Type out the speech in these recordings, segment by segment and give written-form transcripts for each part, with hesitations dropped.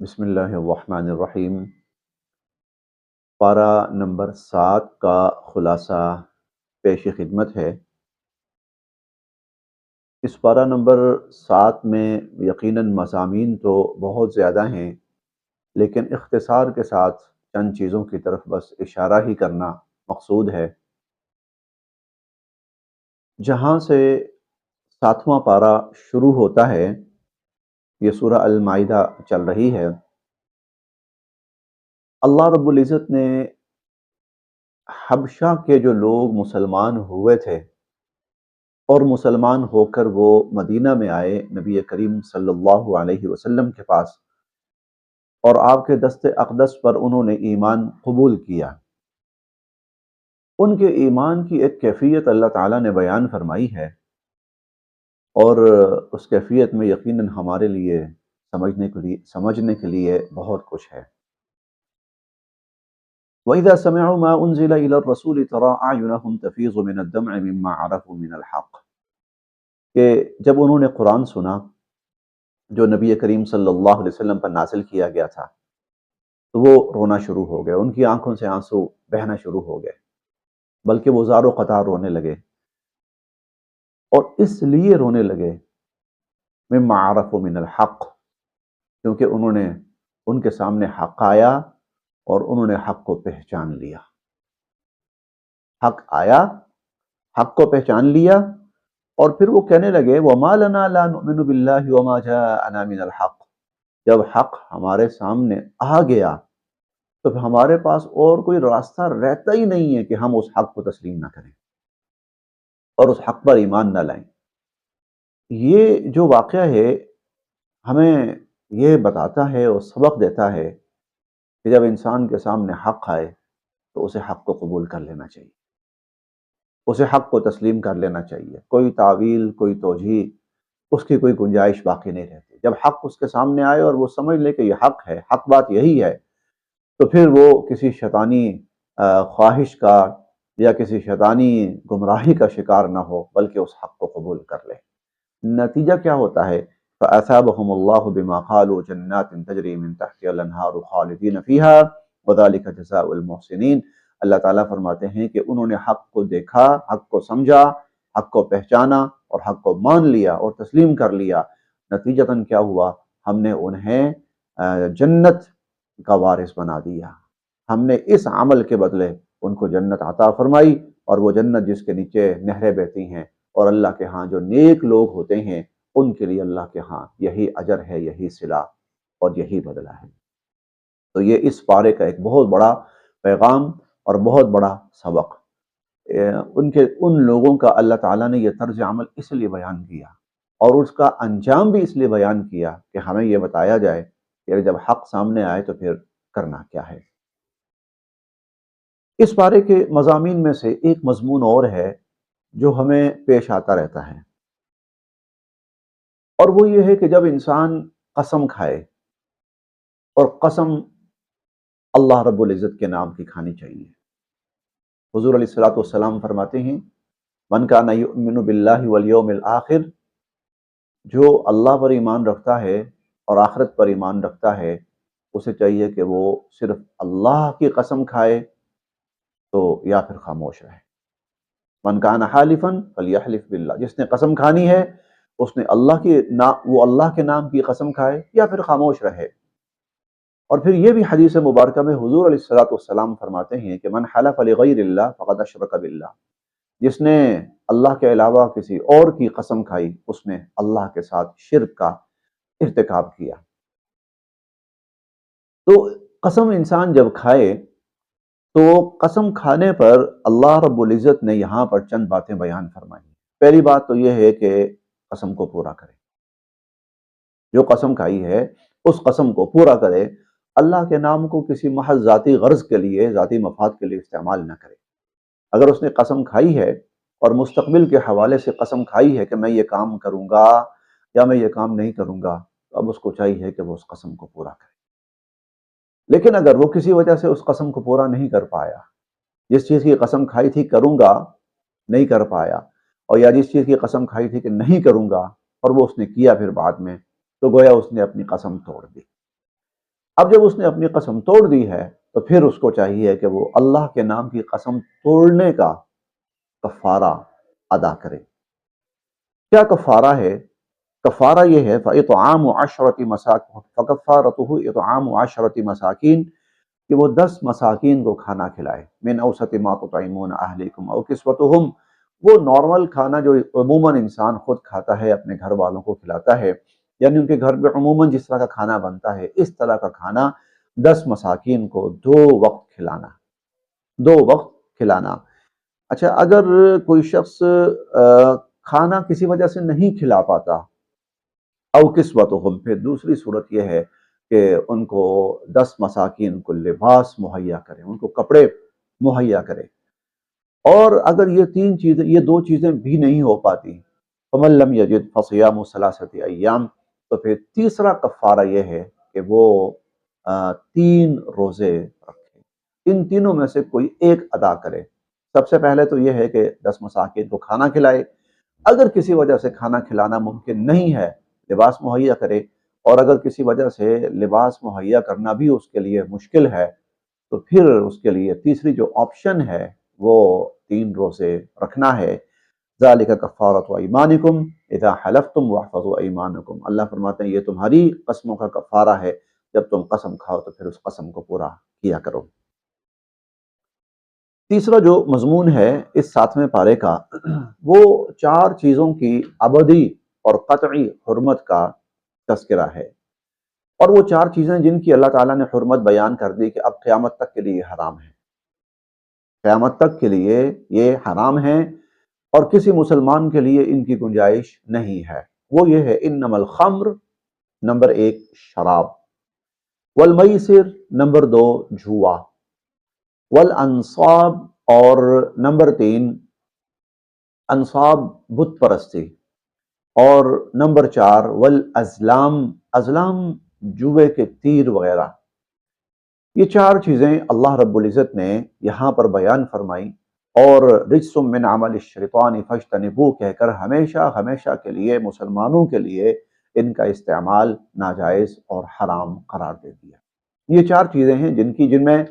بسم اللہ الرحمن الرحیم۔ پارہ نمبر 7 کا خلاصہ پیش خدمت ہے۔ اس پارہ نمبر 7 میں یقیناً مضامین تو بہت زیادہ ہیں، لیکن اختصار کے ساتھ چند چیزوں کی طرف بس اشارہ ہی کرنا مقصود ہے۔ جہاں سے 7واں پارہ شروع ہوتا ہے، یہ سورہ المائدہ چل رہی ہے۔ اللہ رب العزت نے حبشہ کے جو لوگ مسلمان ہوئے تھے اور مسلمان ہو کر وہ مدینہ میں آئے نبی کریم صلی اللہ علیہ وسلم کے پاس، اور آپ کے دست اقدس پر انہوں نے ایمان قبول کیا، ان کے ایمان کی ایک کیفیت اللہ تعالیٰ نے بیان فرمائی ہے، اور اس کیفیت میں یقیناً ہمارے لیے سمجھنے کے لیے بہت کچھ ہے۔ وَإِذَا سَمِعُوا مَا أُنزِلَ إِلَى الرَّسُولِ تَرَىٰ أَعْيُنَهُمْ تَفِيضُ مِنَ الدَّمْعِ مِمَّا عَرَفُوا مِنَ الْحَقِّ، کہ جب انہوں نے قرآن سنا جو نبی کریم صلی اللہ علیہ وسلم پر نازل کیا گیا تھا، تو وہ رونا شروع ہو گئے، ان کی آنکھوں سے آنسو بہنا شروع ہو گئے، بلکہ وہ زار و قطار رونے لگے، اور اس لیے رونے لگے مما عرفوا من الحق، کیونکہ انہوں نے ان کے سامنے حق آیا اور انہوں نے حق کو پہچان لیا۔ حق آیا، حق کو پہچان لیا، اور پھر وہ کہنے لگے وَمَا لَنَا لَا نُؤْمِنُ بِاللَّهِ وَمَا جَاءَنَا مِنَ الْحَقِّ، جب حق ہمارے سامنے آ گیا تو پھر ہمارے پاس اور کوئی راستہ رہتا ہی نہیں ہے کہ ہم اس حق کو تسلیم نہ کریں اور اس حق پر ایمان نہ لائیں۔ یہ جو واقعہ ہے ہمیں یہ بتاتا ہے اور سبق دیتا ہے کہ جب انسان کے سامنے حق آئے تو اسے حق کو قبول کر لینا چاہیے، اسے حق کو تسلیم کر لینا چاہیے، کوئی تعویل، کوئی توجیہ، اس کی کوئی گنجائش باقی نہیں رہتی۔ جب حق اس کے سامنے آئے اور وہ سمجھ لے کہ یہ حق ہے، حق بات یہی ہے، تو پھر وہ کسی شیطانی خواہش کا یا کسی شیطانی گمراہی کا شکار نہ ہو، بلکہ اس حق کو قبول کر لے۔ نتیجہ کیا ہوتا ہے؟ فَأَثَابَهُمُ اللَّهُ بِمَا قَالُوا جَنَّاتٍ تَجْرِي مِن تَحْتِهَا الْأَنْهَارُ خَالِدِينَ فِيهَا وَذَلِكَ جَزَاءُ الْمُحْسِنِينَ۔ اللہ تعالیٰ فرماتے ہیں کہ انہوں نے حق کو دیکھا، حق کو سمجھا، حق کو پہچانا اور حق کو مان لیا اور تسلیم کر لیا۔ نتیجتاً کیا ہوا؟ ہم نے انہیں جنت کا وارث بنا دیا، ہم نے اس عمل کے بدلے ان کو جنت عطا فرمائی، اور وہ جنت جس کے نیچے نہریں بہتی ہیں، اور اللہ کے ہاں جو نیک لوگ ہوتے ہیں ان کے لیے اللہ کے ہاں یہی اجر ہے، یہی صلہ اور یہی بدلہ ہے۔ تو یہ اس پارے کا ایک بہت بڑا پیغام اور بہت بڑا سبق ان لوگوں کا اللہ تعالیٰ نے یہ طرز عمل اس لیے بیان کیا، اور اس کا انجام بھی اس لیے بیان کیا کہ ہمیں یہ بتایا جائے کہ جب حق سامنے آئے تو پھر کرنا کیا ہے۔ اس پارے کے مضامین میں سے ایک مضمون اور ہے جو ہمیں پیش آتا رہتا ہے، اور وہ یہ ہے کہ جب انسان قسم کھائے، اور قسم اللہ رب العزت کے نام کی کھانی چاہیے۔ حضور علیہ الصلوۃ والسلام فرماتے ہیں من کان یؤمن باللہ والیوم الآخر، جو اللہ پر ایمان رکھتا ہے اور آخرت پر ایمان رکھتا ہے، اسے چاہیے کہ وہ صرف اللہ کی قسم کھائے تو یا پھر خاموش رہے۔ من کان حالفا فلیحلف باللہ، جس نے قسم کھانی ہے اس نے وہ اللہ کے نام کی قسم کھائے یا پھر خاموش رہے۔ اور پھر یہ بھی حدیث مبارکہ میں حضور علیہ الصلوۃ والسلام فرماتے ہیں کہ من حلف لغیر اللہ فقد اشرک باللہ، جس نے اللہ کے علاوہ کسی اور کی قسم کھائی اس نے اللہ کے ساتھ شرک کا ارتکاب کیا۔ تو قسم انسان جب کھائے تو قسم کھانے پر اللہ رب العزت نے یہاں پر چند باتیں بیان فرمائی۔ پہلی بات تو یہ ہے کہ قسم کو پورا کرے، جو قسم کھائی ہے اس قسم کو پورا کرے، اللہ کے نام کو کسی محض ذاتی غرض کے لیے، ذاتی مفاد کے لیے استعمال نہ کرے۔ اگر اس نے قسم کھائی ہے اور مستقبل کے حوالے سے قسم کھائی ہے کہ میں یہ کام کروں گا یا میں یہ کام نہیں کروں گا، تو اب اس کو چاہیے کہ وہ اس قسم کو پورا کرے۔ لیکن اگر وہ کسی وجہ سے اس قسم کو پورا نہیں کر پایا، جس چیز کی قسم کھائی تھی کروں گا نہیں کر پایا، اور یا جس چیز کی قسم کھائی تھی کہ نہیں کروں گا اور وہ اس نے کیا پھر بعد میں، تو گویا اس نے اپنی قسم توڑ دی۔ اب جب اس نے اپنی قسم توڑ دی ہے تو پھر اس کو چاہیے کہ وہ اللہ کے نام کی قسم توڑنے کا کفارہ ادا کرے۔ کیا کفارہ ہے؟ کفارہ یہ ہے فَإِطْعَامُ عَشْرَةِ مَسَاكِينَ فَكَفَّارَتُهُ إِطْعَامُ عَشْرَةِ مَسَاكِينَ کہ وہ 10 مساکین کو کھانا کھلائے، من اوسط ما تطعمون اہلیکم او کسوتہم، وہ نارمل کھانا جو عموماً انسان خود کھاتا ہے اپنے گھر والوں کو کھلاتا ہے، یعنی ان کے گھر میں عموماً جس طرح کا کھانا بنتا ہے اس طرح کا کھانا 10 مساکین کو 2 وقت کھلانا، 2 وقت کھلانا۔ اچھا، اگر کوئی شخص کھانا کسی وجہ سے نہیں کھلا پاتا، او کسوتہم، پھر دوسری صورت یہ ہے کہ ان کو 10 مساکین کو لباس مہیا کرے، ان کو کپڑے مہیا کرے۔ اور اگر یہ 2 چیزیں بھی نہیں ہو پاتی، فَمَن لَّمْ يَجِدْ فَصِيَامُ ثَلَاثَةِ أَيَّامٍ، تو پھر تیسرا کفارہ یہ ہے کہ وہ 3 روزے رکھے، ان تینوں میں سے کوئی ایک ادا کرے۔ سب سے پہلے تو یہ ہے کہ 10 مساکین کو کھانا کھلائے، اگر کسی وجہ سے کھانا کھلانا ممکن نہیں ہے لباس مہیا کرے، اور اگر کسی وجہ سے لباس مہیا کرنا بھی اس کے لیے مشکل ہے تو پھر اس کے لیے تیسری جو آپشن ہے وہ 3 روزے رکھنا ہے۔ ذَلِكَ كَفَّارَةُ أَيْمَانِكُمْ إِذَا حَلَفْتُمْ وَاحْفَظُوا أَيْمَانَكُمْ، اللہ فرماتے ہیں یہ تمہاری قسموں کا کفارہ ہے، جب تم قسم کھاؤ تو پھر اس قسم کو پورا کیا کرو۔ تیسرا جو مضمون ہے اس 7ویں پارے کا، وہ 4 چیزوں کی ابدی اور قطعی حرمت کا تذکرہ ہے، اور وہ 4 چیزیں جن کی اللہ تعالیٰ نے حرمت بیان کر دی کہ اب قیامت تک کے لیے حرام ہے، قیامت تک کے لیے یہ حرام ہیں، اور کسی مسلمان کے لیے ان کی گنجائش نہیں ہے۔ وہ یہ ہے انما الخمر، نمبر 1 شراب، والمیسر، نمبر 2 جوا، والانصاب، اور نمبر 3 انصاب بت پرستی، اور نمبر 4 والازلام، ازلام جوے کے تیر وغیرہ۔ یہ 4 چیزیں اللہ رب العزت نے یہاں پر بیان فرمائی، اور رجس من عمل الشیطان فاجتنبوہ کہہ کر ہمیشہ ہمیشہ کے لیے مسلمانوں کے لیے ان کا استعمال ناجائز اور حرام قرار دے دیا۔ یہ 4 چیزیں ہیں جن میں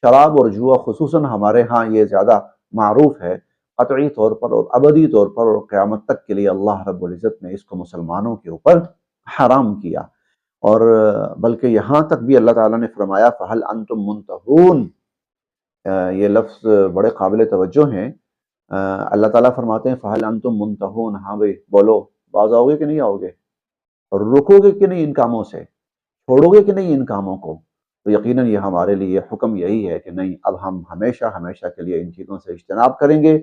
شراب اور جوا خصوصاً ہمارے ہاں یہ زیادہ معروف ہے، قطعی طور پر اور ابدی طور پر، اور قیامت تک کے لیے اللہ رب العزت نے اس کو مسلمانوں کے اوپر حرام کیا۔ اور بلکہ یہاں تک بھی اللہ تعالیٰ نے فرمایا فَهَلْ أَنْتُمْ مُنْتَهُونَ، یہ لفظ بڑے قابل توجہ ہیں۔ اللہ تعالیٰ فرماتے ہیں فَهَلْ أَنْتُمْ مُنْتَهُونَ، ہاں بھئی بولو، باز آؤ گے کہ نہیں آؤ گے، اور رکو گے کہ نہیں ان کاموں سے، چھوڑو گے کہ نہیں ان کاموں کو؟ تو یقیناً یہ ہمارے لیے حکم یہی ہے کہ نہیں، اب ہم ہمیشہ ہمیشہ کے لیے ان چیزوں سے اجتناب کریں گے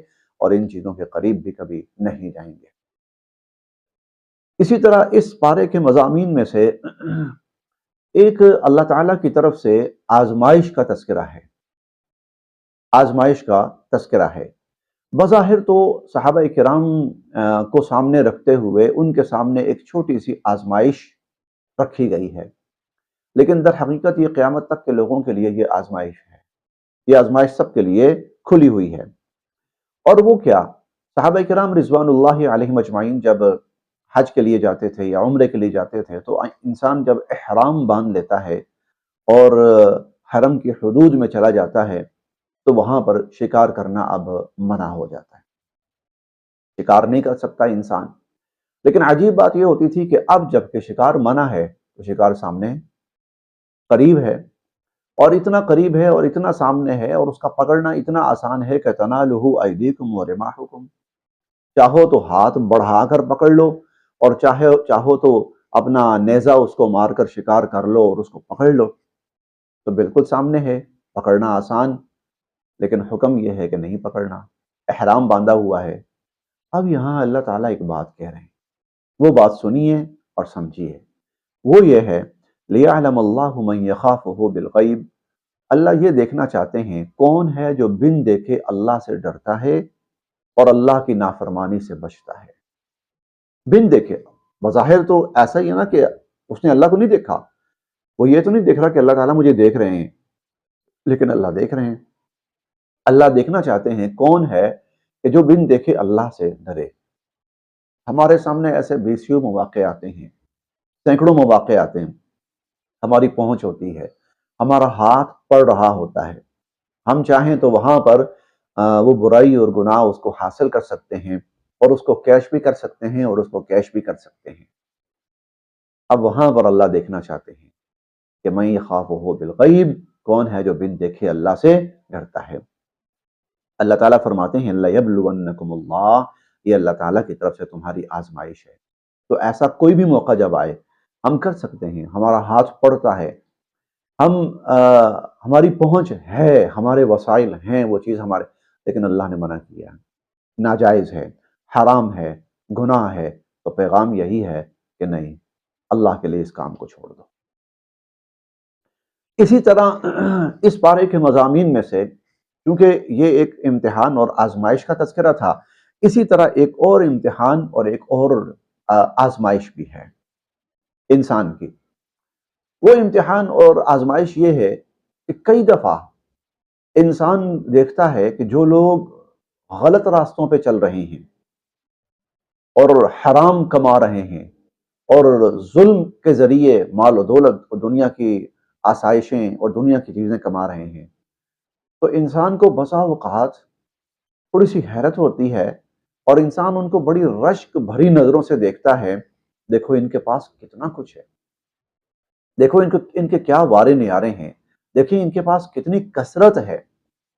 اور ان چیزوں کے قریب بھی کبھی نہیں جائیں گے۔ اسی طرح اس پارے کے مضامین میں سے ایک اللہ تعالیٰ کی طرف سے آزمائش کا تذکرہ ہے، آزمائش کا تذکرہ ہے۔ بظاہر تو صحابہ کرام کو سامنے رکھتے ہوئے ان کے سامنے ایک چھوٹی سی آزمائش رکھی گئی ہے، لیکن در حقیقت یہ قیامت تک کے لوگوں کے لیے یہ آزمائش ہے، یہ آزمائش سب کے لیے کھلی ہوئی ہے۔ اور وہ کیا؟ صحابہ کرام رضوان اللہ علیہم اجمعین جب حج کے لیے جاتے تھے یا عمرے کے لیے جاتے تھے تو انسان جب احرام باندھ لیتا ہے اور حرم کی حدود میں چلا جاتا ہے تو وہاں پر شکار کرنا اب منع ہو جاتا ہے، شکار نہیں کر سکتا انسان۔ لیکن عجیب بات یہ ہوتی تھی کہ اب جب کہ شکار منع ہے تو شکار سامنے قریب ہے، اور اتنا قریب ہے اور اتنا سامنے ہے، اور اس کا پکڑنا اتنا آسان ہے کہ تنالہ ایدیکم ورماحکم، چاہو تو ہاتھ بڑھا کر پکڑ لو، اور چاہو تو اپنا نیزہ اس کو مار کر شکار کر لو اور اس کو پکڑ لو، تو بالکل سامنے ہے، پکڑنا آسان، لیکن حکم یہ ہے کہ نہیں پکڑنا، احرام باندھا ہوا ہے۔ اب یہاں اللہ تعالیٰ ایک بات کہہ رہے ہیں، وہ بات سنیے اور سمجھیے، وہ یہ ہے لِيَعْلَمَ اللَّهُ مَنْ يَخَافُهُ بِالْغَيْبِ، اللہ یہ دیکھنا چاہتے ہیں کون ہے جو بن دیکھے اللہ سے ڈرتا ہے اور اللہ کی نافرمانی سے بچتا ہے۔ بن دیکھے، بظاہر تو ایسا ہی ہے نا کہ اس نے اللہ کو نہیں دیکھا، وہ یہ تو نہیں دیکھ رہا کہ اللہ تعالیٰ مجھے دیکھ رہے ہیں، لیکن اللہ دیکھ رہے ہیں۔ اللہ دیکھنا چاہتے ہیں کون ہے کہ جو بن دیکھے اللہ سے ڈرے۔ ہمارے سامنے ایسے بیسیوں مواقع آتے ہیں، سینکڑوں مواقع آتے ہیں، ہماری پہنچ ہوتی ہے، ہمارا ہاتھ پڑ رہا ہوتا ہے، ہم چاہیں تو وہاں پر وہ برائی اور گناہ اس کو حاصل کر سکتے ہیں، اور اس کو کیش بھی کر سکتے ہیں اور اس کو کیش بھی کر سکتے ہیں۔ اب وہاں پر اللہ دیکھنا چاہتے ہیں کہ من یخافہ بالغیب، کون ہے جو بن دیکھے اللہ سے ڈرتا ہے۔ اللہ تعالیٰ فرماتے ہیں لَيَبْلُوَنَّكُمُ اللَّهُ، یہ اللہ تعالیٰ کی طرف سے تمہاری آزمائش ہے۔ تو ایسا کوئی بھی موقع جب آئے ہم کر سکتے ہیں، ہمارا ہاتھ پڑتا ہے، ہم ہماری پہنچ ہے، ہمارے وسائل ہیں، وہ چیز ہمارے، لیکن اللہ نے منع کیا ہے، ناجائز ہے، حرام ہے، گناہ ہے، تو پیغام یہی ہے کہ نہیں، اللہ کے لیے اس کام کو چھوڑ دو۔ اسی طرح اس پارے کے مضامین میں سے، کیونکہ یہ ایک امتحان اور آزمائش کا تذکرہ تھا، اسی طرح ایک اور امتحان اور ایک اور آزمائش بھی ہے انسان کی۔ وہ امتحان اور آزمائش یہ ہے کہ کئی دفعہ انسان دیکھتا ہے کہ جو لوگ غلط راستوں پہ چل رہے ہیں اور حرام کما رہے ہیں اور ظلم کے ذریعے مال و دولت اور دنیا کی آسائشیں اور دنیا کی چیزیں کما رہے ہیں، تو انسان کو بسا اوقات تھوڑی سی حیرت ہوتی ہے، اور انسان ان کو بڑی رشک بھری نظروں سے دیکھتا ہے، دیکھو ان کے پاس کتنا کچھ ہے، دیکھو ان کے کیا وارے نیارے ہیں، دیکھیں ان کے پاس کتنی کثرت ہے،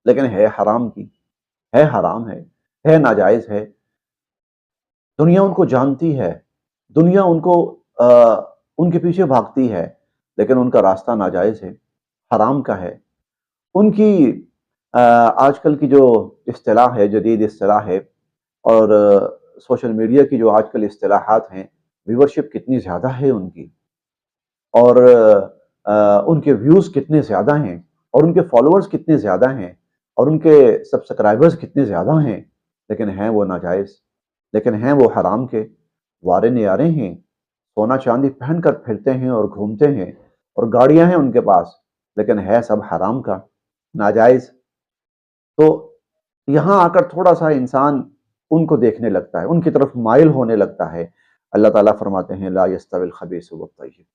لیکن ہے حرام کی، ہے حرام ہے ناجائز ہے۔ دنیا ان کو جانتی ہے، دنیا ان کو ان کے پیچھے بھاگتی ہے، لیکن ان کا راستہ ناجائز ہے، حرام کا ہے۔ ان کی آج کل کی جو اصطلاح ہے، جدید اصطلاح ہے، اور سوشل میڈیا کی جو آج کل اصطلاحات ہیں، ویورشپ کتنی زیادہ ہے ان کی، اور ان کے ویوز کتنے زیادہ ہیں، اور ان کے فالوورز کتنے زیادہ ہیں، اور ان کے سبسکرائبرز کتنے زیادہ ہیں، لیکن ہیں وہ ناجائز، لیکن ہیں وہ حرام کے وارے نیارے ہیں، سونا چاندی پہن کر پھرتے ہیں اور گھومتے ہیں، اور گاڑیاں ہیں ان کے پاس، لیکن ہے سب حرام کا، ناجائز۔ تو یہاں آ کر تھوڑا سا انسان ان کو دیکھنے لگتا ہے، ان کی طرف مائل ہونے لگتا ہے۔ اللہ تعالیٰ فرماتے ہیں لا یستوی الخبیث والطیب،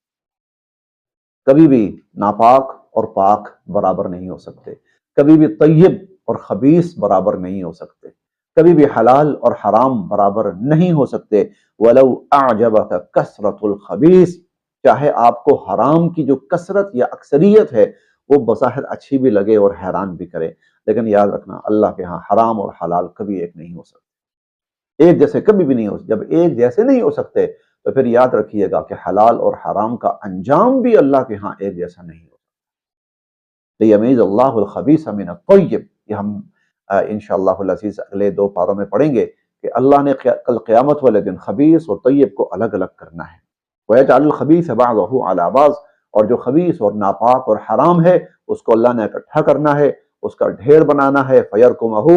کبھی بھی ناپاک اور پاک برابر نہیں ہو سکتے، کبھی بھی طیب اور خبیث برابر نہیں ہو سکتے، کبھی بھی حلال اور حرام برابر نہیں ہو سکتے۔ وَلَوْ أَعْجَبَكَ كَثْرَةُ الْخَبِيثِ، چاہے آپ کو حرام کی جو کثرت یا اکثریت ہے وہ بظاہر اچھی بھی لگے اور حیران بھی کرے، لیکن یاد رکھنا اللہ کے ہاں حرام اور حلال کبھی ایک نہیں ہو سکتے، ایک جیسے کبھی بھی نہیں ہو سکتے۔ جب ایک جیسے نہیں ہو سکتے تو پھر یاد رکھیے گا کہ حلال اور حرام کا انجام بھی اللہ کے ہاں ایک جیسا نہیں ہو سکتا۔ لیمیز اللہ الخبیث من الطیب، یہ ہم انشاءاللہ العزیز اگلے 2 پاروں میں پڑھیں گے کہ اللہ نے کل قیامت والے دن خبیث اور طیب کو الگ الگ کرنا ہے۔ وَيَجْعَلُ الْخَبِيثَ بَعْضَهُ عَلَى بَعْضٍ، اور جو خبیث اور ناپاک اور حرام ہے اس کو اللہ نے اکٹھا کرنا ہے، اس کا ڈھیر بنانا ہے، فَيَرْكُمَهُ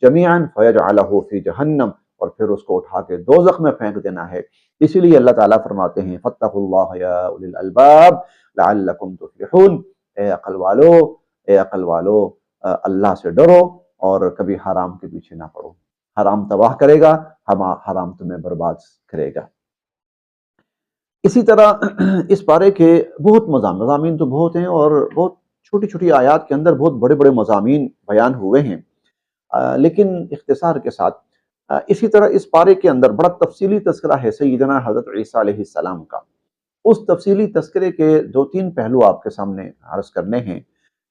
جَمِيعًا فَيَجْعَلَهُ فِي جَهَنَّمَ، اور پھر اس کو اٹھا کے دوزخ میں پھینک دینا ہے۔ اسی لیے اللہ تعالیٰ فرماتے ہیں فَاتَّقُوا اللَّهَ يَا أُولِي الْأَلْبَابِ لَعَلَّكُمْ تُفْلِحُونَ، اے عقل والو اللہ سے ڈرو اور کبھی حرام کے پیچھے نہ پڑو، حرام تباہ کرے گا، حرام تمہیں برباد کرے گا۔ اسی طرح اس پارے کے بہت مضامین تو بہت ہیں، اور بہت چھوٹی چھوٹی آیات کے اندر بہت بڑے بڑے مضامین بیان ہوئے ہیں، لیکن اختصار کے ساتھ اسی طرح اس پارے کے اندر بڑا تفصیلی تذکرہ ہے سیدنا حضرت عیسیٰ علیہ السلام کا۔ اس تفصیلی تذکرے کے 2-3 پہلو آپ کے سامنے عرض کرنے ہیں۔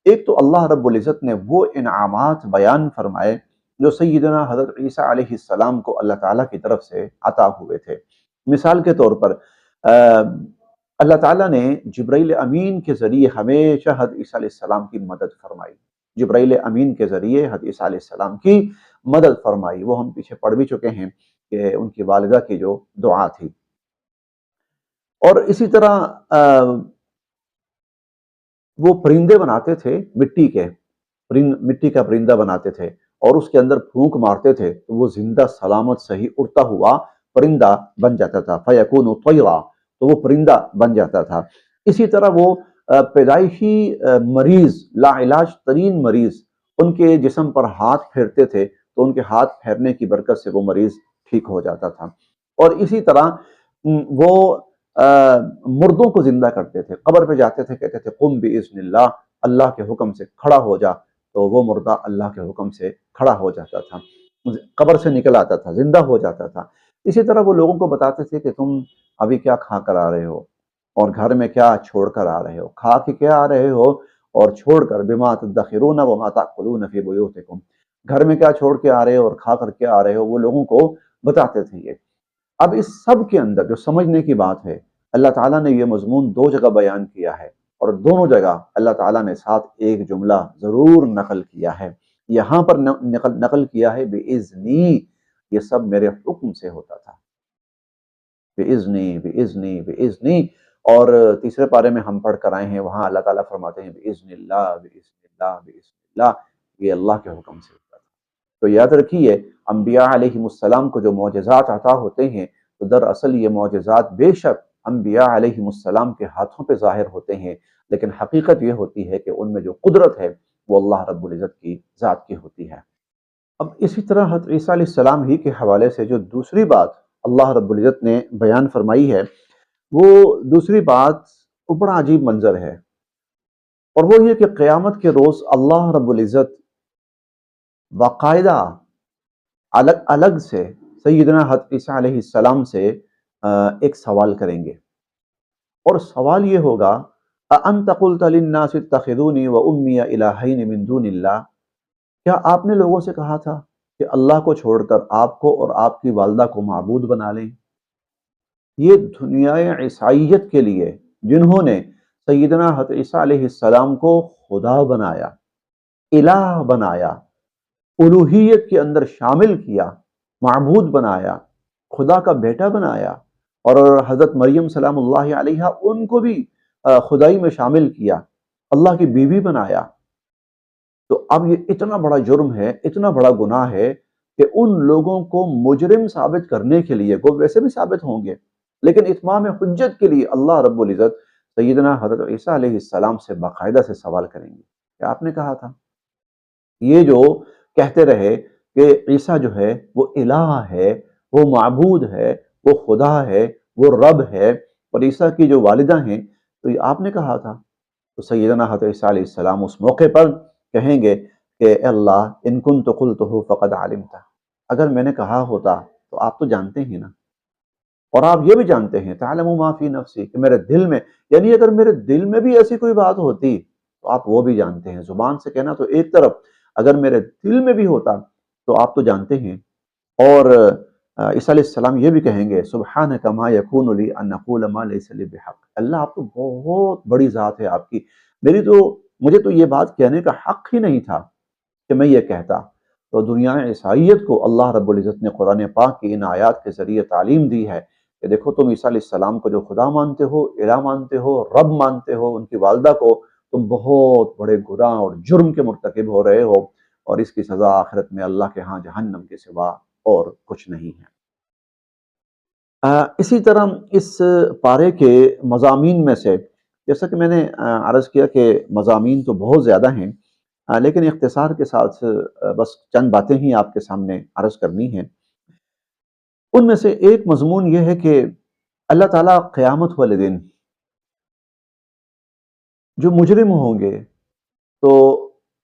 ایک تو اللہ رب العزت نے وہ انعامات بیان فرمائے جو سیدنا حضرت عیسیٰ علیہ السلام کو اللہ تعالیٰ کی طرف سے عطا ہوئے تھے۔ مثال کے طور پر اللہ تعالیٰ نے جبرائیل امین کے ذریعے ہمیشہ حضرت عیسیٰ علیہ السلام کی مدد فرمائی، جبرائیل امین کے ذریعے حضرت عیسیٰ علیہ السلام کی مدد فرمائی۔ وہ ہم پیچھے پڑھ بھی چکے ہیں کہ ان کی والدہ کی جو دعا تھی۔ اور اسی طرح وہ پرندے بناتے تھے مٹی کے، مٹی کا پرندہ بناتے تھے، اور اس کے اندر پھونک مارتے تھے تو وہ زندہ سلامت صحیح اڑتا ہوا پرندہ بن جاتا تھا، فَيَكُونُ طَيْرًا، تو وہ پرندہ بن جاتا تھا۔ اسی طرح وہ پیدائشی مریض، لا علاج ترین مریض، ان کے جسم پر ہاتھ پھیرتے تھے تو ان کے ہاتھ پھیرنے کی برکت سے وہ مریض ٹھیک ہو جاتا تھا۔ اور اسی طرح وہ مردوں کو زندہ کرتے تھے، قبر پہ جاتے تھے، کہتے تھے قم بإذن اللہ، اللہ کے حکم سے کھڑا ہو جا، تو وہ مردہ اللہ کے حکم سے کھڑا ہو جاتا تھا، قبر سے نکل آتا تھا، زندہ ہو جاتا تھا۔ اسی طرح وہ لوگوں کو بتاتے تھے کہ تم ابھی کیا کھا کر آ رہے ہو اور گھر میں کیا چھوڑ کر آ رہے ہو، کھا کے کیا آ رہے ہو اور چھوڑ کر، بما تدخرون وما تاکلون فی بیوتکم، گھر میں کیا چھوڑ کے آ رہے ہو اور کھا کر کیا آ رہے ہو، وہ لوگوں کو بتاتے تھے یہ۔ اب اس سب کے اندر جو سمجھنے کی بات ہے، اللہ تعالیٰ نے یہ مضمون دو جگہ بیان کیا ہے، اور دونوں جگہ اللہ تعالیٰ نے ساتھ ایک جملہ ضرور نقل کیا ہے۔ یہاں پر نقل کیا ہے بِإِذْنِی، یہ سب میرے حکم سے ہوتا تھا، بِإِذْنِی بِإِذْنِی بِإِذْنِی۔ اور تیسرے پارے میں ہم پڑھ کر آئے ہیں، وہاں اللہ تعالیٰ فرماتے ہیں بِإِذْنِ اللہ بِإِذْنِ اللہ بِإِذْنِ اللہ، یہ اللہ کے حکم سے ہوتا تھا۔ تو یاد رکھیے، انبیاء علیہم السلام کو جو معجزات عطا ہوتے ہیں، تو دراصل یہ معجزات بے شک انبیاء علیہم السلام کے ہاتھوں پہ ظاہر ہوتے ہیں، لیکن حقیقت یہ ہوتی ہے کہ ان میں جو قدرت ہے وہ اللہ رب العزت کی ذات کی ہوتی ہے۔ اب اسی طرح حضرت عیسیٰ علیہ السلام ہی کے حوالے سے جو دوسری بات اللہ رب العزت نے بیان فرمائی ہے، وہ دوسری بات وہ بڑا عجیب منظر ہے، اور وہ یہ کہ قیامت کے روز اللہ رب العزت باقاعدہ الگ الگ سے سیدنا حضرت عیسیٰ علیہ السلام سے ایک سوال کریں گے، اور سوال یہ ہوگا اَأَنْتَ قُلْتَ لِلنَّاسِ اتَّخِذُونِي وَأُمِّيَ إِلَٰهَيْنِ مِن دُونِ اللَّهِ، کیا آپ نے لوگوں سے کہا تھا کہ اللہ کو چھوڑ کر آپ کو اور آپ کی والدہ کو معبود بنا لیں؟ یہ دنیائے عیسائیت کے لیے جنہوں نے سیدنا حضرت عیسیٰ علیہ السلام کو خدا بنایا، الہ بنایا، الوہیت کے اندر شامل کیا، معبود بنایا، خدا کا بیٹا بنایا، اور حضرت مریم سلام اللہ علیہا ان کو بھی خدائی میں شامل کیا، اللہ کی بیوی بنایا، تو اب یہ اتنا بڑا جرم ہے، اتنا بڑا گناہ ہے کہ ان لوگوں کو مجرم ثابت کرنے کے لیے، وہ ویسے بھی ثابت ہوں گے لیکن اتمام حجت کے لیے اللہ رب العزت سیدنا حضرت عیسیٰ علیہ السلام سے باقاعدہ سے سوال کریں گے کہ آپ نے کہا تھا، یہ جو کہتے رہے کہ عیسیٰ جو ہے وہ الہ ہے، وہ معبود ہے، وہ خدا ہے، وہ رب ہے، اور عیسیٰ کی جو والدہ ہیں، تو یہ آپ نے کہا تھا، تو سیدنا حضرت عیسیٰ علیہ السلام اس موقع پر کہیں گے کہ اے اللہ ان کنت قلتہ فقد علمتہ، اگر میں نے کہا ہوتا تو آپ تو جانتے ہیں نا، اور آپ یہ بھی جانتے ہیں تعلم ما فی نفسی، کہ میرے دل میں، یعنی اگر میرے دل میں بھی ایسی کوئی بات ہوتی تو آپ وہ بھی جانتے ہیں، زبان سے کہنا تو ایک طرف، اگر میرے دل میں بھی ہوتا تو آپ تو جانتے ہیں۔ اور عیسیٰ علیہ السلام یہ بھی کہیں گے سبحانک ما یکون لی ان اقول ما لیس لی بحق، اللہ آپ تو بہت بڑی ذات ہے آپ کی، مجھے تو یہ بات کہنے کا حق ہی نہیں تھا کہ میں یہ کہتا۔ تو دنیا عیسائیت کو اللہ رب العزت نے قرآن پاک کی ان آیات کے ذریعے تعلیم دی ہے کہ دیکھو تم عیسیٰ علیہ السلام کو جو خدا مانتے ہو، الہ مانتے ہو، رب مانتے ہو، ان کی والدہ کو، تم بہت بڑے گناہ اور جرم کے مرتکب ہو رہے ہو، اور اس کی سزا آخرت میں اللہ کے ہاں جہنم کے سوا اور کچھ نہیں ہے۔ اسی طرح اس پارے کے مضامین میں سے، جیسا کہ میں نے عرض کیا کہ مضامین تو بہت زیادہ ہیں، لیکن اختصار کے ساتھ بس چند باتیں ہی آپ کے سامنے عرض کرنی ہیں۔ ان میں سے ایک مضمون یہ ہے کہ اللہ تعالیٰ قیامت والے دن جو مجرم ہوں گے تو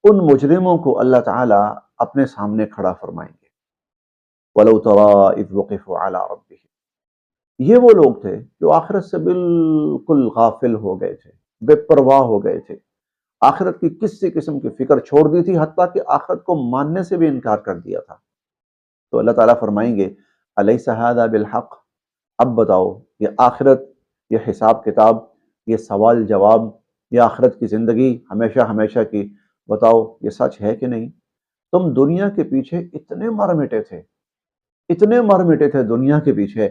ان مجرموں کو اللہ تعالیٰ اپنے سامنے کھڑا فرمائیں گے۔ وَلَوْ تَرَىٰ إِذْ وُقِفُوا عَلَىٰ رَبِّهِمْ، یہ وہ لوگ تھے جو آخرت سے بالکل غافل ہو گئے تھے، بے پرواہ ہو گئے تھے، آخرت کی کسی قسم کی فکر چھوڑ دی تھی، حتیٰ کہ آخرت کو ماننے سے بھی انکار کر دیا تھا۔ تو اللہ تعالیٰ فرمائیں گے الیس ھذا بالحق، اب بتاؤ یہ آخرت، یہ حساب کتاب، یہ سوال جواب، یہ آخرت کی زندگی ہمیشہ ہمیشہ کی، بتاؤ یہ سچ ہے کہ نہیں؟ تم دنیا کے پیچھے اتنے مر مٹے تھے، اتنے مر مٹے تھے دنیا کے پیچھے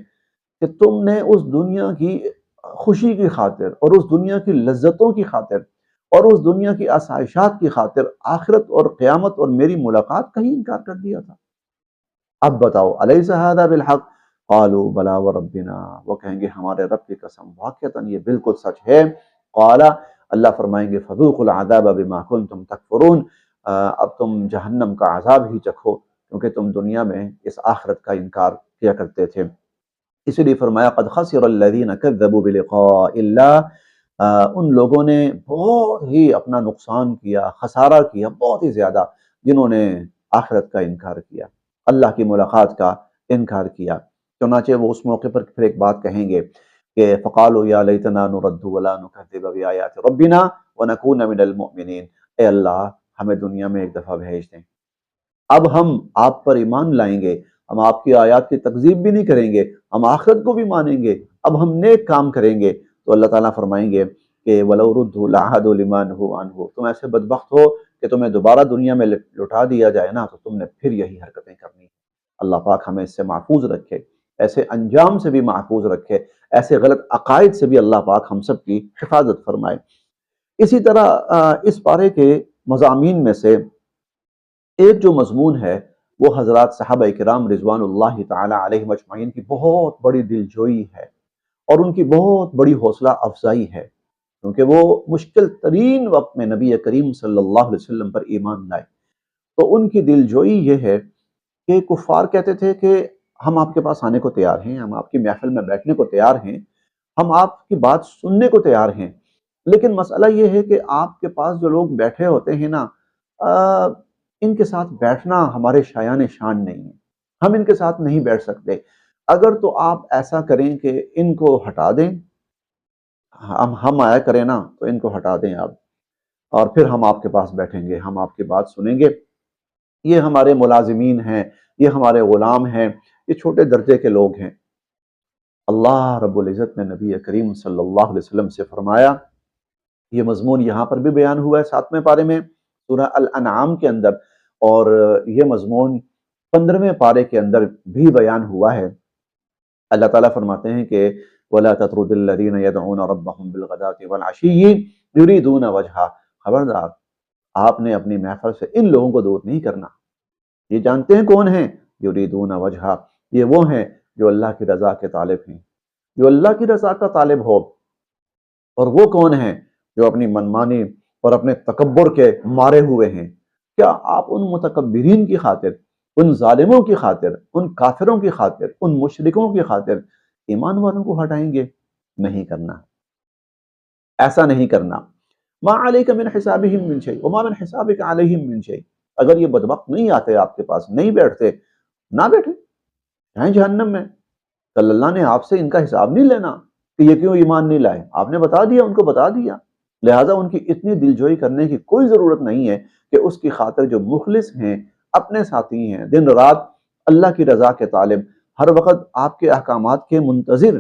کہ تم نے اس دنیا کی خوشی کی خاطر اور اس دنیا کی لذتوں کی خاطر اور اس دنیا کی آسائشات کی خاطر آخرت اور قیامت اور میری ملاقات کا ہی انکار کر دیا تھا۔ اب بتاؤ الیس ھذا بالحق، قالوا بلا وربنا، وہ کہیں گے ہمارے رب کی قسم واقعتاً یہ بالکل سچ ہے۔ قال، اللہ فرمائیں گے فذوقوا العذاب بما کنتم تکفرون، اب تم جہنم کا عذاب ہی چکھو کیونکہ تم دنیا میں اس آخرت کا انکار کیا کرتے تھے۔ اسی لیے فرمایا قد خسر الذین کذبوا بلقاء اللہ، ان لوگوں نے بہت ہی اپنا نقصان کیا، خسارہ کیا بہت ہی زیادہ، جنہوں نے آخرت کا انکار کیا، اللہ کی ملاقات کا انکار کیا۔ چنانچہ وہ اس موقع پر پھر ایک بات کہیں گے کہ فقالوا یا لیتنا نرد ولا نکذب بآیات ربنا ونکون من المؤمنین، اے اللہ ہمیں دنیا میں ایک دفعہ بھیج دیں، اب ہم آپ پر ایمان لائیں گے، ہم آپ کی آیات کی تکذیب بھی نہیں کریں گے، ہم آخرت کو بھی مانیں گے، اب ہم نیک کام کریں گے۔ تو اللہ تعالیٰ فرمائیں گے کہ وَلَوْ رُدُّوا لَعَادُوا لِمَا نُهُوا عَنْهُ، تم ایسے بدبخت ہو کہ تمہیں دوبارہ دنیا میں لٹا دیا جائے نا تو تم نے پھر یہی حرکتیں کرنی۔ اللہ پاک ہمیں اس سے محفوظ رکھے، ایسے انجام سے بھی محفوظ رکھے، ایسے غلط عقائد سے بھی اللہ پاک ہم سب کی حفاظت فرمائے۔ اسی طرح اس پارے کے مضامین میں سے ایک جو مضمون ہے وہ حضرات صحابہ کرام رضوان اللہ تعالی علیہم اجمعین کی بہت بڑی دلجوئی ہے اور ان کی بہت بڑی حوصلہ افزائی ہے، کیونکہ وہ مشکل ترین وقت میں نبی کریم صلی اللہ علیہ وسلم پر ایمان لائے۔ تو ان کی دلجوئی یہ ہے کہ کفار کہتے تھے کہ ہم آپ کے پاس آنے کو تیار ہیں، ہم آپ کی محفل میں بیٹھنے کو تیار ہیں، ہم آپ کی بات سننے کو تیار ہیں، لیکن مسئلہ یہ ہے کہ آپ کے پاس جو لوگ بیٹھے ہوتے ہیں نا، ان کے ساتھ بیٹھنا ہمارے شایان شان نہیں ہے، ہم ان کے ساتھ نہیں بیٹھ سکتے، اگر تو آپ ایسا کریں کہ ان کو ہٹا دیں، ہم آیا کریں نا تو ان کو ہٹا دیں آپ، اور پھر ہم آپ کے پاس بیٹھیں گے، ہم آپ کی بات سنیں گے، یہ ہمارے ملازمین ہیں، یہ ہمارے غلام ہیں، یہ چھوٹے درجے کے لوگ ہیں۔ اللہ رب العزت نے نبی کریم صلی اللہ علیہ وسلم سے فرمایا، یہ مضمون یہاں پر بھی بیان ہوا ہے 7ویں پارے میں سورہ الانعام کے اندر، اور یہ مضمون 15ویں پارے کے اندر بھی بیان ہوا ہے۔ اللہ تعالیٰ فرماتے ہیں کہ وَلَا تَطْرُدِ الَّذِينَ يَدْعُونَ رَبَّهُمْ بِالْغَدَاةِ وَالْعَشِيِّ يُرِيدُونَ وَجْهَهُ، خبردار آپ نے اپنی محفل سے ان لوگوں کو دور نہیں کرنا، یہ جانتے ہیں کون ہیں، یریدون وجہا، یہ وہ ہیں جو اللہ کی رضا کے طالب ہیں، جو اللہ کی رضا کا طالب ہو، اور وہ کون ہیں جو اپنی منمانی اور اپنے تکبر کے مارے ہوئے ہیں۔ کیا آپ ان متکبرین کی خاطر، ان ظالموں کی خاطر، ان کافروں کی خاطر، ان مشرکوں کی خاطر ایمان والوں کو ہٹائیں گے؟ نہیں کرنا، ایسا نہیں کرنا۔ ما علیک من حسابہم من شیء وما من حسابک علیہم من شیء، اگر یہ بدبخت نہیں آتے آپ کے پاس، نہیں بیٹھتے، نہ بیٹھے، جائیں جہنم میں، کل اللہ نے آپ سے ان کا حساب نہیں لینا کہ یہ کیوں ایمان نہیں لائے، آپ نے بتا دیا، ان کو بتا دیا، لہٰذا ان کی اتنی دلجوئی کرنے کی کوئی ضرورت نہیں ہے کہ اس کی خاطر جو مخلص ہیں، اپنے ساتھی ہیں، دن رات اللہ کی رضا کے طالب، ہر وقت آپ کے احکامات کے منتظر،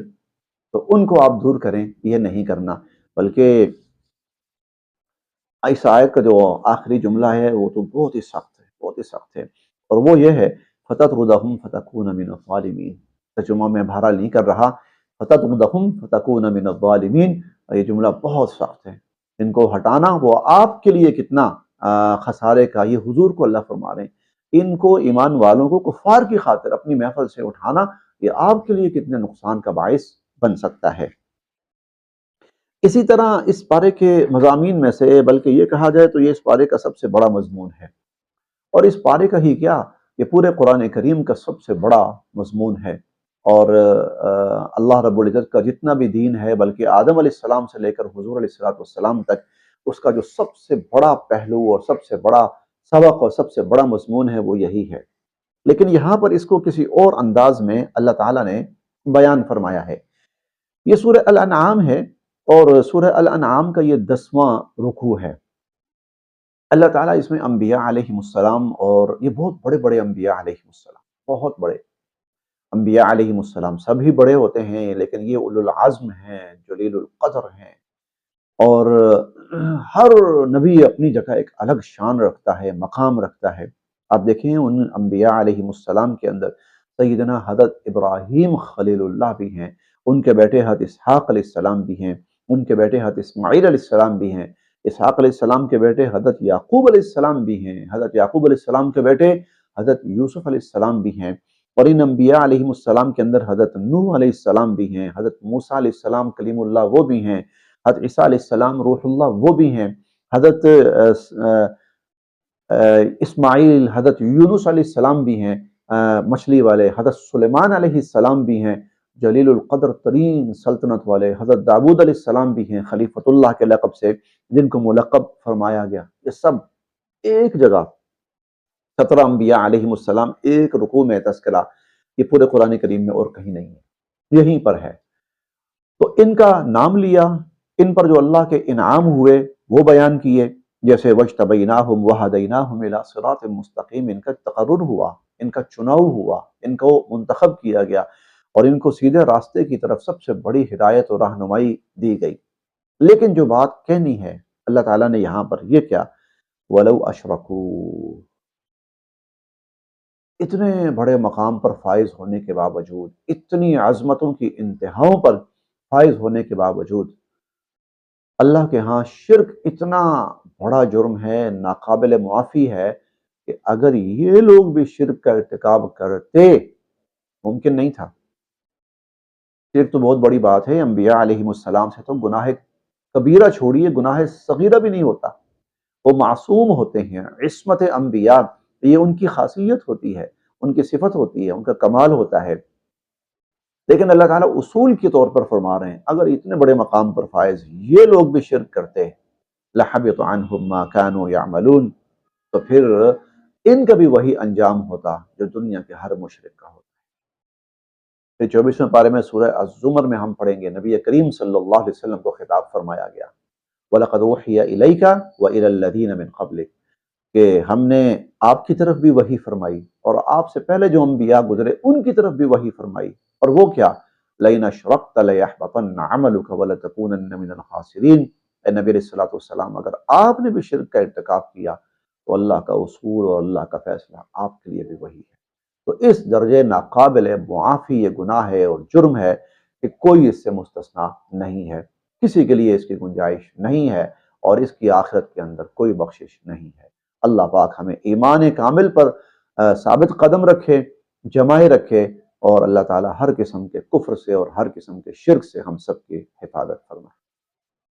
تو ان کو آپ دور کریں، یہ نہیں کرنا۔ بلکہ اس آیت کا جو آخری جملہ ہے وہ تو بہت ہی سخت ہے، بہت ہی سخت ہے، اور وہ یہ ہے فَتَطْرُدَهُمْ فَتَكُونَ مِنَ الظَّالِمِينَ، ترجمہ میں بھارا نہیں کر رہا، فَتَطْرُدَهُمْ فَتَكُونَ مِنَ الظَّالِمِينَ، یہ جملہ بہت سخت ہے، ان کو ہٹانا وہ آپ کے لیے کتنا خسارے کا، یہ حضور کو اللہ فرما رہے ہیں، ان کو ایمان والوں کو کفار کی خاطر اپنی محفل سے اٹھانا یہ آپ کے لیے کتنے نقصان کا باعث بن سکتا ہے۔ اسی طرح اس پارے کے مضامین میں سے، بلکہ یہ کہا جائے تو یہ اس پارے کا سب سے بڑا مضمون ہے، اور اس پارے کا ہی کیا، یہ پورے قرآن کریم کا سب سے بڑا مضمون ہے، اور اللہ رب العزت کا جتنا بھی دین ہے، بلکہ آدم علیہ السلام سے لے کر حضور علیہ السلام تک، اس کا جو سب سے بڑا پہلو اور سب سے بڑا سبق اور سب سے بڑا مضمون ہے وہ یہی ہے، لیکن یہاں پر اس کو کسی اور انداز میں اللہ تعالیٰ نے بیان فرمایا ہے۔ یہ سورہ الانعام ہے، اور سورہ الانعام کا یہ 10واں رکوع ہے۔ اللہ تعالیٰ اس میں انبیاء علیہم السلام، اور یہ بہت بڑے بڑے انبیاء علیہم السلام، بہت بڑے انبیاء علیہم السلام، سبھی بڑے ہوتے ہیں لیکن یہ اولو العزم ہیں، جلیل القدر ہیں، اور ہر نبی اپنی جگہ ایک الگ شان رکھتا ہے، مقام رکھتا ہے۔ آپ دیکھیں ان انبیاء علیہم السلام کے اندر سیدنا حضرت ابراہیم خلیل اللہ بھی ہیں، ان کے بیٹے حضرت اسحاق علیہ السلام بھی ہیں، ان کے بیٹے حضرت اسماعیل علیہ السلام بھی ہیں، اسحاق علیہ السلام کے بیٹے حضرت یعقوب علیہ السلام بھی ہیں، حضرت یعقوب علیہ السلام کے بیٹے حضرت یوسف علیہ السلام بھی ہیں، اور ان انبیاء علیہم السلام کے اندر حضرت نوح علیہ السلام بھی ہیں، حضرت موسیٰ علیہ السلام کلیم اللہ وہ بھی ہیں، حضرت عیسیٰ علیہ السلام روح اللہ وہ بھی ہیں، حضرت اسماعیل، حضرت یونس علیہ السلام بھی ہیں مچھلی والے، حضرت سلیمان علیہ السلام بھی ہیں، جلیل القدر ترین سلطنت والے حضرت داؤد علیہ السلام بھی ہیں خلیفۃ اللہ کے لقب سے، جن کو ملقب فرمایا گیا، یہ سب ایک جگہ 17 انبیاء علیہ السلام ایک رکوع میں تذکرہ، یہ پورے قرآن کریم میں اور کہیں نہیں ہے، یہیں پر ہے۔ تو ان کا نام لیا، ان پر جو اللہ کے انعام ہوئے وہ بیان کیے، جیسے وَاجْتَبَيْنَاهُمْ وَهَدَيْنَاهُمْ إِلَىٰ صِرَاطٍ مستقیم، ان کا تقرر ہوا، ان کا چناؤ ہوا، ان کو منتخب کیا گیا اور ان کو سیدھے راستے کی طرف سب سے بڑی ہدایت اور رہنمائی دی گئی۔ لیکن جو بات کہنی ہے اللہ تعالیٰ نے یہاں پر یہ کیا، وَلَوْ أَشْرَكُوا، اتنے بڑے مقام پر فائز ہونے کے باوجود، اتنی عظمتوں کی انتہاؤں پر فائز ہونے کے باوجود، اللہ کے ہاں شرک اتنا بڑا جرم ہے، ناقابل معافی ہے، کہ اگر یہ لوگ بھی شرک کا ارتکاب کرتے، ممکن نہیں تھا۔ شرک تو بہت بڑی بات ہے، انبیاء علیہ السلام سے تو گناہ کبیرہ چھوڑیے، گناہ صغیرہ بھی نہیں ہوتا، وہ معصوم ہوتے ہیں۔ عصمت انبیاء یہ ان کی خاصیت ہوتی ہے، ان کی صفت ہوتی ہے، ان کا کمال ہوتا ہے۔ لیکن اللہ تعالیٰ اصول کے طور پر فرما رہے ہیں اگر اتنے بڑے مقام پر فائز یہ لوگ بھی شرک کرتے، لَحَبِطَ عَنْهُمْ مَا كَانُوا يَعْمَلُونَ، تو پھر ان کا بھی وہی انجام ہوتا جو دنیا کے ہر مشرک کا ہوتا۔ پھر 24ویں پارے میں سورہ الزمر میں ہم پڑھیں گے، نبی کریم صلی اللہ علیہ وسلم کو خطاب فرمایا گیا، وَلَقَدْ أُوحِيَ إِلَيْكَ وَإِلَى الَّذِينَ مِن قَبْلِكَ، کہ ہم نے آپ کی طرف بھی وحی فرمائی اور آپ سے پہلے جو انبیاء گزرے ان کی طرف بھی وحی فرمائی، اور وہ کیا، لَئِنْ أَشْرَكْتَ لَيَحْبَطَنَّ عَمَلُكَ وَلَتَكُونَنَّ مِنَ الْخَاسِرِينَ۔ اے نبی علیہ الصلوۃ والسلام، اگر آپ نے بھی شرک کا ارتکاب کیا تو اللہ کا اصول اور اللہ کا فیصلہ آپ کے لیے بھی وہی ہے۔ تو اس درجے ناقابل معافی یہ گناہ ہے اور جرم ہے کہ کوئی اس سے مستثنا نہیں ہے، کسی کے لیے اس کی گنجائش نہیں ہے، اور اس کی آخرت کے اندر کوئی بخشش نہیں ہے۔ اللہ پاک ہمیں ایمان کامل پر ثابت قدم رکھے، جمائے رکھے، اور اللہ تعالیٰ ہر قسم کے کفر سے اور ہر قسم کے شرک سے ہم سب کی حفاظت فرمائے۔